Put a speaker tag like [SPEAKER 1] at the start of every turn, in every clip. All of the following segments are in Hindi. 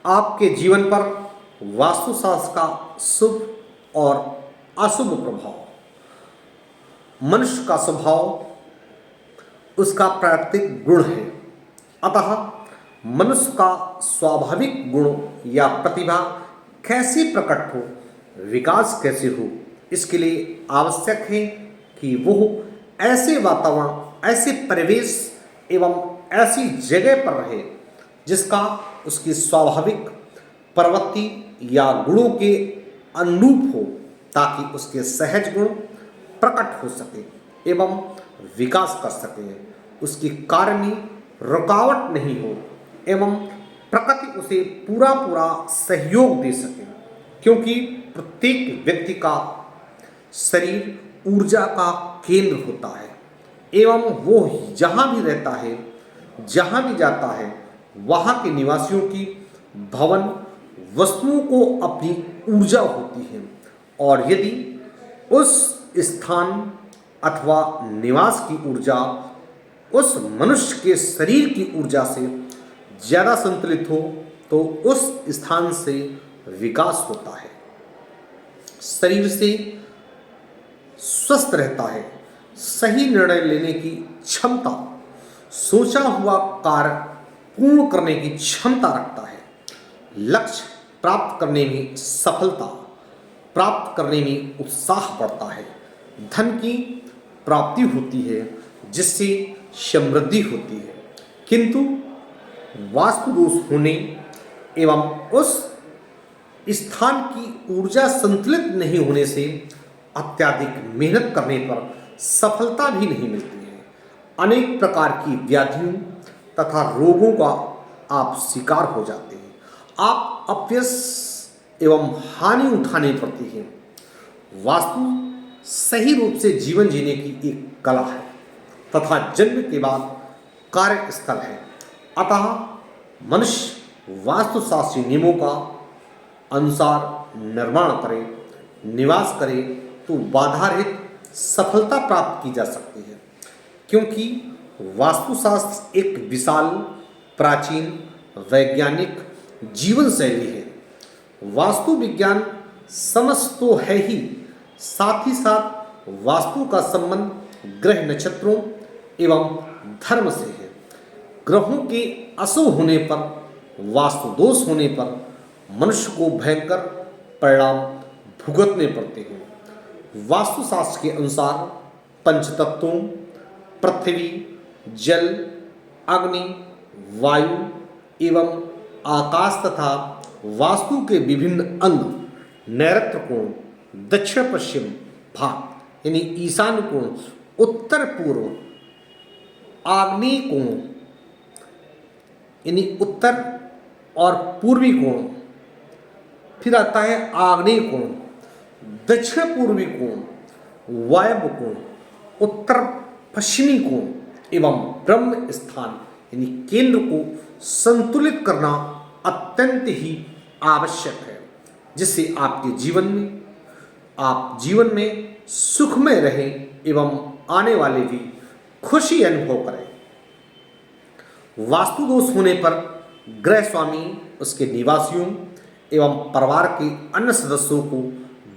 [SPEAKER 1] आपके जीवन पर वास्तुशास्त्र का शुभ और अशुभ प्रभाव। मनुष्य का स्वभाव उसका प्राकृतिक गुण है, अतः मनुष्य का स्वाभाविक गुण या प्रतिभा कैसे प्रकट हो, विकास कैसे हो, इसके लिए आवश्यक है कि वो ऐसे वातावरण, ऐसे परिवेश एवं ऐसी जगह पर रहे जिसका उसकी स्वाभाविक प्रवृत्ति या गुणों के अनुरूप हो, ताकि उसके सहज गुण प्रकट हो सके एवं विकास कर सके, उसकी कार्य में रुकावट नहीं हो एवं प्रकृति उसे पूरा पूरा सहयोग दे सके। क्योंकि प्रत्येक व्यक्ति का शरीर ऊर्जा का केंद्र होता है एवं वो जहाँ भी रहता है, जहाँ भी जाता है, वहाँ के निवासियों की भवन वस्तुओं को अपनी ऊर्जा होती है, और यदि उस स्थान अथवा निवास की ऊर्जा उस मनुष्य के शरीर की ऊर्जा से ज़्यादा संतुलित हो तो उस स्थान से विकास होता है, शरीर से स्वस्थ रहता है, सही निर्णय लेने की क्षमता, सोचा हुआ कार्य पूर्ण करने की क्षमता रखता है, लक्ष्य प्राप्त करने में सफलता प्राप्त करने में उत्साह बढ़ता है, धन की प्राप्ति होती है जिससे समृद्धि होती है। किंतु वास्तु दोष होने एवं उस स्थान की ऊर्जा संतुलित नहीं होने से अत्यधिक मेहनत करने पर सफलता भी नहीं मिलती है। अनेक प्रकार की व्याधियों तथा रोगों का आप शिकार हो जाते हैं, आप अपयश एवं हानि उठानी पड़ती है। वास्तु सही रूप से जीवन जीने की एक कला है तथा जन्म के बाद कार्यस्थल है, अतः मनुष्य वास्तुशास्त्री नियमों का अनुसार निर्माण करे, निवास करे तो बाधारहित सफलता प्राप्त की जा सकती है। क्योंकि वास्तुशास्त्र एक विशाल, प्राचीन, वैज्ञानिक जीवन शैली है। वास्तु विज्ञान समझ तो है ही, साथ ही साथ वास्तु का संबंध ग्रह नक्षत्रों एवं धर्म से है। ग्रहों के अशुभ होने पर, वास्तु दोष होने पर मनुष्य को भयंकर परिणाम भुगतने पड़ते हैं। वास्तुशास्त्र के अनुसार पंचतत्वों पृथ्वी, जल, अग्नि, वायु एवं आकाश तथा वास्तु के विभिन्न अंग, नैऋत्य कोण, दक्षिण पश्चिम भाग यानी ईशान्य कोण, उत्तर पूर्व, आग्नेय कोण यानी उत्तर और पूर्वी कोण, फिर आता है आग्नेय कोण, दक्षिण पूर्वी कोण, वायव्य कोण, उत्तर पश्चिमी कोण एवं ब्रह्म स्थान यानी केंद्र को संतुलित करना अत्यंत ही आवश्यक है, जिससे आपके आप जीवन में सुखमय रहें एवं आने वाले भी खुशी अनुभव करें। वास्तु दोष होने पर गृह स्वामी, उसके निवासियों एवं परिवार के अन्य सदस्यों को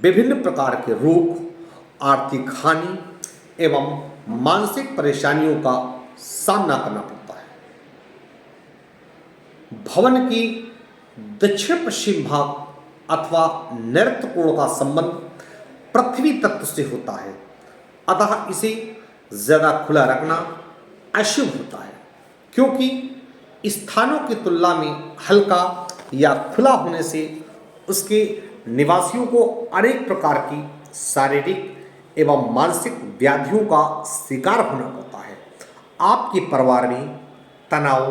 [SPEAKER 1] विभिन्न प्रकार के रोग, आर्थिक हानि एवं मानसिक परेशानियों का सामना करना पड़ता है। भवन की दक्षिण पश्चिम भाग अथवा नैऋत्य कोण का संबंध पृथ्वी तत्व से होता है, अतः इसे ज़्यादा खुला रखना अशुभ होता है। क्योंकि स्थानों की तुलना में हल्का या खुला होने से उसके निवासियों को अनेक प्रकार की शारीरिक एवं मानसिक व्याधियों का शिकार होना पड़ता है। आपके परिवार में तनाव,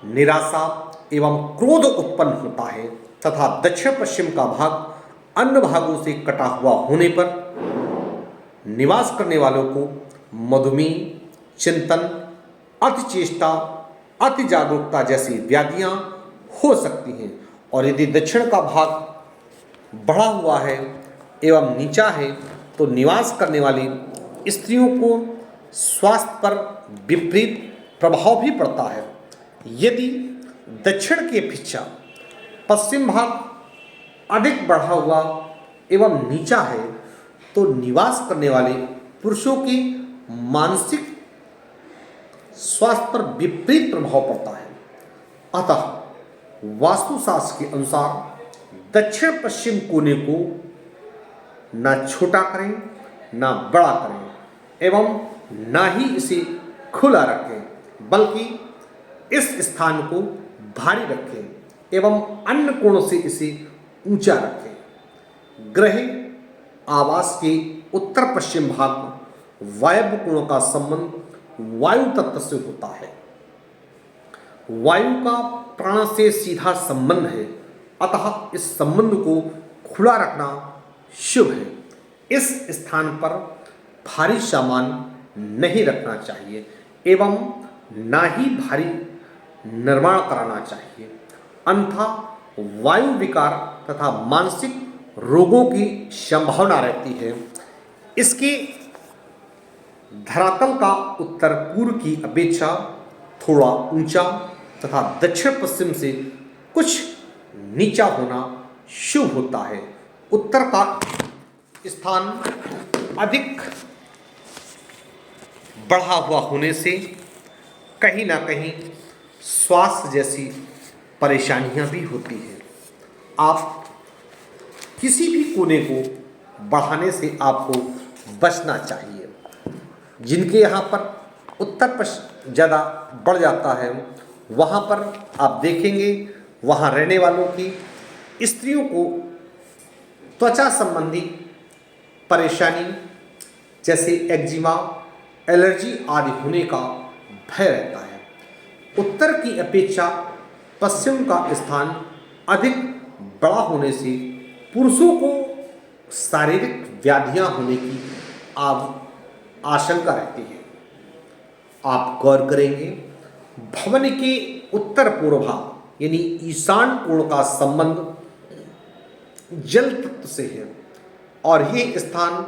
[SPEAKER 1] निराशा एवं क्रोध उत्पन्न होता है तथा दक्षिण पश्चिम का भाग अन्य भागों से कटा हुआ होने पर निवास करने वालों को मधुमेह, चिंतन, अति चेष्टा, अति जागरूकता जैसी व्याधियां हो सकती हैं। और यदि दक्षिण का भाग बढ़ा हुआ है एवं नीचा है तो निवास करने वाली स्त्रियों को स्वास्थ्य पर विपरीत प्रभाव भी पड़ता है। यदि दक्षिण की अपेक्षा पश्चिम भाग अधिक बढ़ा हुआ एवं नीचा है तो निवास करने वाले पुरुषों की मानसिक स्वास्थ्य पर विपरीत प्रभाव पड़ता है। अतः वास्तुशास्त्र के अनुसार दक्षिण पश्चिम कोने को ना छोटा करें ना बड़ा करें एवं ना ही इसे खुला रखें, बल्कि इस स्थान को भारी रखें एवं अन्य कोणों से इसे ऊंचा रखें। गृह आवास के उत्तर पश्चिम भाग में वायव्य कोणों का संबंध वायु तत्व से होता है। वायु का प्राण से सीधा संबंध है, अतः इस संबंध को खुला रखना शुभ है। इस स्थान पर भारी सामान नहीं रखना चाहिए एवं ना ही भारी निर्माण कराना चाहिए, अन्यथा वायु विकार तथा मानसिक रोगों की संभावना रहती है। इसके धरातल का उत्तर पूर्व की अपेक्षा थोड़ा ऊंचा तथा दक्षिण पश्चिम से कुछ नीचा होना शुभ होता है। उत्तर का स्थान अधिक बढ़ा हुआ होने से कहीं ना कहीं स्वास्थ्य जैसी परेशानियां भी होती हैं। आप किसी भी कोने को बढ़ाने से आपको बचना चाहिए। जिनके यहाँ पर उत्तर पश्चिम ज़्यादा बढ़ जाता है वहाँ पर आप देखेंगे वहाँ रहने वालों की स्त्रियों को त्वचा संबंधी परेशानी जैसे एक्जिमा, एलर्जी आदि होने का भय रहता है। उत्तर की अपेक्षा पश्चिम का स्थान अधिक बड़ा होने से पुरुषों को शारीरिक व्याधियां होने की आशंका रहती है। आप गौर करेंगे भवन के उत्तर पूर्व भाग यानी ईशान कोण का संबंध जल तत्व से है और ये स्थान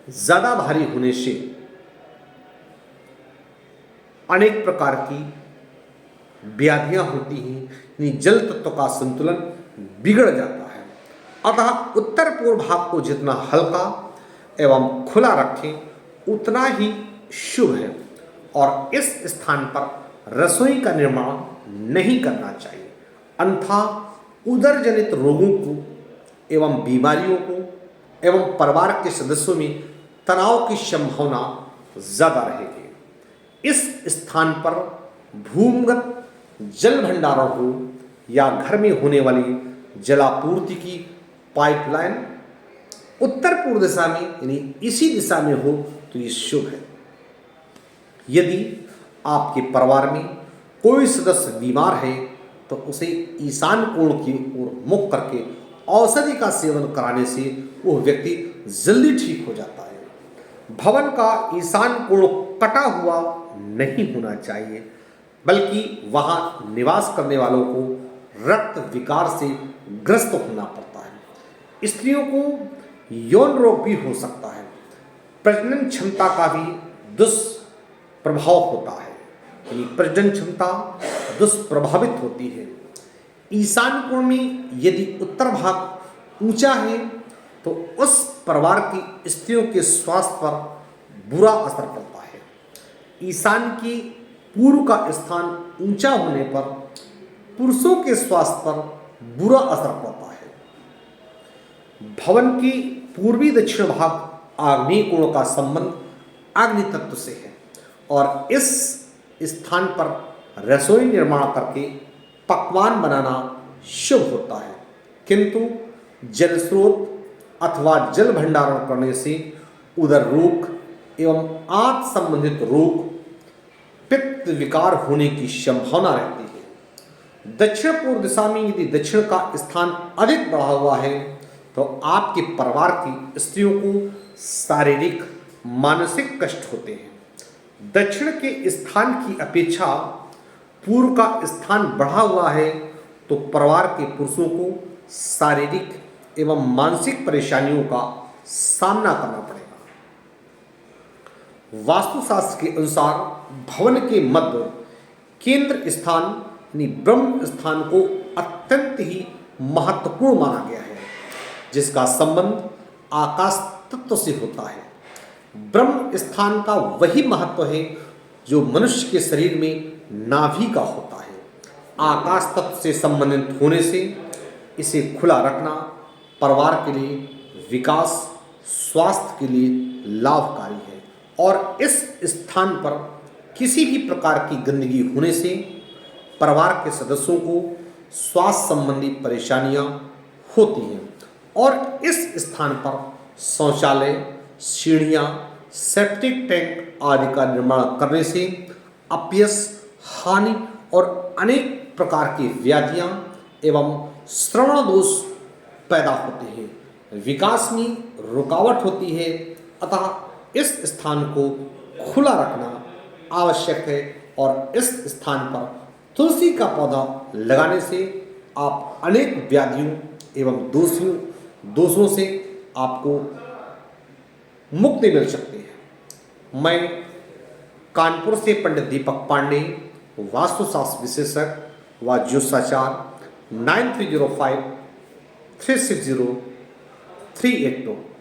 [SPEAKER 1] ज़्यादा भारी होने से अनेक प्रकार की व्याधियां होती हैं, यानी जल तत्व का संतुलन बिगड़ जाता है। अतः उत्तर पूर्व भाग को जितना हल्का एवं खुला रखें उतना ही शुभ है और इस स्थान पर रसोई का निर्माण नहीं करना चाहिए, अन्यथा उदर जनित रोगों को एवं बीमारियों को एवं परिवार के सदस्यों में तनाव की संभावना ज़्यादा रहेगी। इस स्थान पर भूमिगत जल भंडारण हो या घर में होने वाली जलापूर्ति की पाइपलाइन उत्तर पूर्व दिशा में यानी इसी दिशा में हो तो ये शुभ है। यदि आपके परिवार में कोई सदस्य बीमार है तो उसे ईशान कोण की ओर मुख करके औषधि का सेवन कराने से वह व्यक्ति जल्दी ठीक हो जाता है। भवन का ईशान कोण कटा हुआ नहीं होना चाहिए, बल्कि वहाँ निवास करने वालों को रक्त विकार से ग्रस्त होना पड़ता है। स्त्रियों को यौन रोग भी हो सकता है। प्रजनन क्षमता का भी दुष्प्रभाव होता है, यानी प्रजनन क्षमता दुष्प्रभावित होती है। ईशान कोण में यदि उत्तर भाग ऊंचा है तो उस परिवार की स्त्रियों के स्वास्थ्य पर बुरा असर पड़ता है। ईशान की पूर्व का स्थान ऊंचा होने पर पुरुषों के स्वास्थ्य पर बुरा असर पड़ता है। भवन की पूर्वी दक्षिण भाग आग्नेय कोण का संबंध अग्नि तत्व से है और इस स्थान पर रसोई निर्माण करके पकवान बनाना शुभ होता है, किंतु जल स्रोत अथवा जल भंडारण करने से उदर रोग एवं आंत संबंधित रोग, पित्त विकार होने की संभावना रहती है। दक्षिण पूर्व दिशा में यदि दक्षिण का स्थान अधिक बढ़ा हुआ है तो आपके परिवार की स्त्रियों को शारीरिक मानसिक कष्ट होते हैं। दक्षिण के स्थान की अपेक्षा पूर्व का स्थान बढ़ा हुआ है तो परिवार के पुरुषों को शारीरिक एवं मानसिक परेशानियों का सामना करना पड़ेगा। वास्तुशास्त्र के अनुसार भवन के मध्य केंद्र स्थान यानी ब्रह्म स्थान को अत्यंत ही महत्वपूर्ण माना गया है, जिसका संबंध आकाश तत्व से होता है। ब्रह्म स्थान का वही महत्व है जो मनुष्य के शरीर में नाभि का होता है। आकाश तत्व से संबंधित होने से इसे खुला रखना परिवार के लिए, विकास, स्वास्थ्य के लिए लाभकारी है। और इस स्थान पर किसी भी प्रकार की गंदगी होने से परिवार के सदस्यों को स्वास्थ्य संबंधी परेशानियां होती हैं। और इस स्थान पर शौचालय, सीढ़ियाँ, सेप्टिक टैंक आदि का निर्माण करने से अपयश, हानि और अनेक प्रकार की व्याधियाँ एवं श्रवण दोष पैदा होते हैं, विकास में रुकावट होती है। अतः इस स्थान को खुला रखना आवश्यक है और इस स्थान पर तुलसी का पौधा लगाने से आप अनेक व्याधियों एवं दोषों से आपको मुक्ति मिल सकती है। मैं कानपुर से पंडित दीपक पांडे, वास्तुशास्त्र विशेषज्ञ व ज्योतिषाचार्य, 9305 360 382।